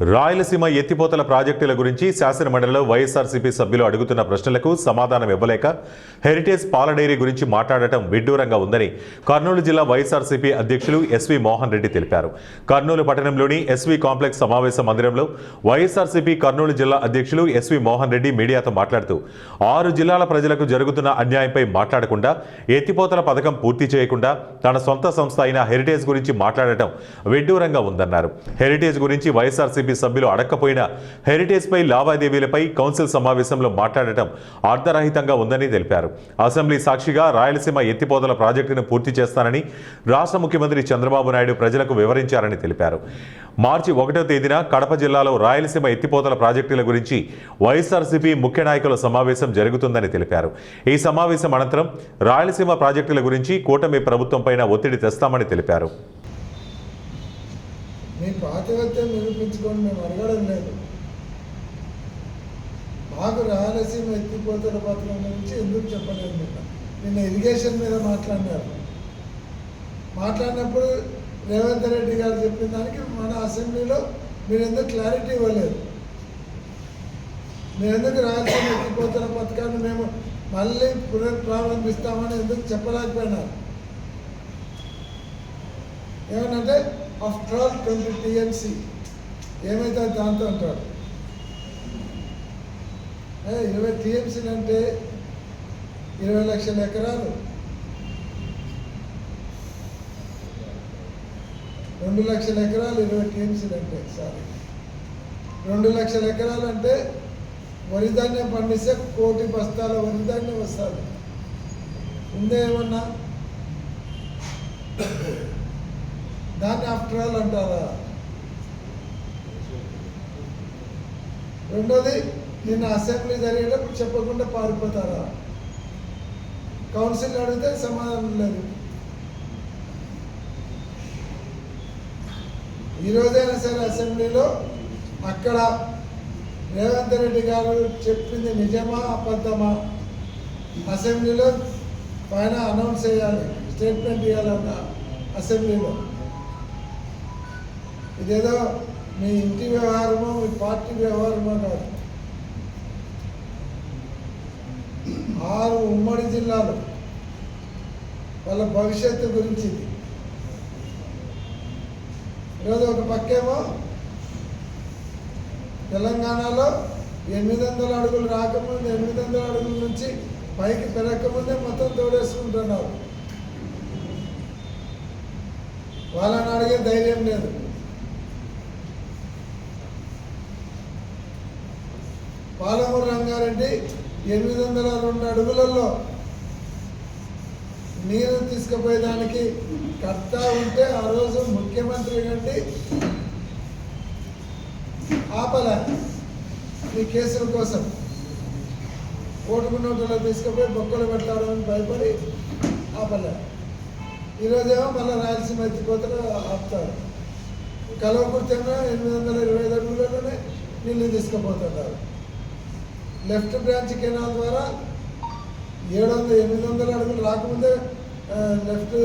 రాయలసీమ ఎత్తిపోతల ప్రాజెక్టుల గురించి శాసనమండలిలో వైఎస్ఆర్సీపీ సభ్యులు అడుగుతున్న ప్రశ్నలకు సమాధానం ఇవ్వలేక హెరిటేజ్ పాల డైరీ గురించి మాట్లాడటం విడ్డూరంగా ఉందని కర్నూలు జిల్లా వైఎస్ఆర్సీపీ అధ్యక్షులు ఎస్వి మోహన్ రెడ్డి తెలిపారు. కర్నూలు పట్టణంలోని ఎస్వి కాంప్లెక్స్ సమావేశ మందిరంలో వైఎస్ఆర్సీపీ కర్నూలు జిల్లా అధ్యక్షులు ఎస్వి మోహన్ రెడ్డి మీడియాతో మాట్లాడుతూ 6 జిల్లాల ప్రజలకు జరుగుతున్న అన్యాయంపై మాట్లాడకుండా ఎత్తిపోతల పథకం పూర్తి చేయకుండా తన సొంత సంస్థ అయిన హెరిటేజ్ గురించి మాట్లాడటం విడ్డూరంగా ఉందన్నారు. హెరిటేజ్ గురించి వైఎస్ఆర్సీపీ సభ్యులు అడక్కపోయినా హెరిటేజ్పై లావాదేవీలపై కౌన్సిల్ సమావేశంలో మాట్లాడటం అర్థరహితంగా ఉందని తెలిపారు. అసెంబ్లీ సాక్షిగా రాయలసీమ ఎత్తిపోతల ప్రాజెక్టును పూర్తి చేస్తానని రాష్ట్ర ముఖ్యమంత్రి చంద్రబాబు నాయుడు ప్రజలకు వివరించారని తెలిపారు. మార్చి 1వ తేదీన కడప జిల్లాలో రాయలసీమ ఎత్తిపోతల ప్రాజెక్టుల గురించి వైఎస్ఆర్సీపీ ముఖ్య నాయకుల సమావేశం జరుగుతుందని తెలిపారు. ఈ సమావేశం అనంతరం రాయలసీమ ప్రాజెక్టుల గురించి కూటమి ప్రభుత్వంపైన ఒత్తిడి తెస్తామని తెలిపారు. మీ ప్రాతిపత్యం నిరూపించుకొని మేము అడగడం లేదు. మాకు రాయలసీమ ఎత్తిపోతల పథకం గురించి ఎందుకు చెప్పలేదు? నిన్న ఇరిగేషన్ మీద మాట్లాడినప్పుడు రేవంత్ రెడ్డి గారు చెప్పిన దానికి మన అసెంబ్లీలో మీరు ఎందుకు క్లారిటీ ఇవ్వలేదు? మీరు ఎందుకు రాయలసీమ ఎత్తిపోతల పథకాన్ని మేము మళ్ళీ పునఃప్రారంభిస్తామని ఎందుకు చెప్పలేకపోయినారు? ఏమనంటే ఆఫ్టర్ ఆల్ 20 టీఎంసీ ఏమైతే దాంతో అంటాడు. 20 టీఎంసీలు అంటే 20 లక్షల ఎకరాలు, 2 లక్షల ఎకరాలు 20 టీఎంసీలు అంటే 2 లక్షల ఎకరాలు అంటే వరి ధాన్యం పండిస్తే 1 కోటి బస్తాల వరి ధాన్యం వస్తుంది. ఉందే ఏమన్నా? దాన్ని ఆఫ్టర్ ఆల్ అంటారా? రెండోది, నిన్న అసెంబ్లీ జరిగేటప్పుడు చెప్పకుండా పారిపోతారా? కౌన్సిల్ అడిగితే సమాధానం లేదు. ఈరోజైనా సరే అసెంబ్లీలో అక్కడ రేవంత్ రెడ్డి గారు చెప్పింది నిజమా అబద్ధమా అసెంబ్లీలో పైన అనౌన్స్ చేయాలి, స్టేట్మెంట్ ఇవ్వాలన్న అసెంబ్లీలో. ఇదేదో మీ ఇంటి వ్యవహారమో మీ పార్టీ వ్యవహారమో కాదు. 6 ఉమ్మడి జిల్లాలు వాళ్ళ భవిష్యత్తు గురించి. ఈరోజు ఒక పక్కేమో తెలంగాణలో 800 అడుగులు రాకముందు 800 అడుగుల నుంచి పైకి పెరగకముందే మొత్తం తోడేసుకుంటున్నారు. వాళ్ళని అడిగే ధైర్యం లేదు. పాలమూరు రంగారెడ్డి 802 అడుగులలో నీరు తీసుకుపోయేదానికి కర్తా ఉంటే ఆ రోజు ముఖ్యమంత్రి గండి ఆపలే. ఈ కేసుల కోసం కోటుకు నోటులో తీసుకుపోయి బొక్కలు పెట్టాడని భయపడి ఆపలే. ఈరోజేమో మళ్ళీ రాయలసీమ ఎత్తిపోతలు ఆపుతారు. కలవకుర్తేమో 825 అడుగులలోనే నీళ్ళు తీసుకుపోతున్నారు. లెఫ్ట్ బ్రాంచ్ కెనాల్ ద్వారా 800 అడుగులు రాకముందే లెఫ్ట్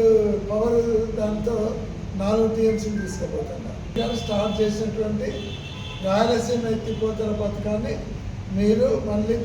పవర్ దాంతో 4 టీఎంసీలు తీసుకుపోతున్నారు. స్టార్ట్ చేసినటువంటి రాయలసీమ ఎత్తిపోతల పథకాన్ని మీరు మళ్ళీ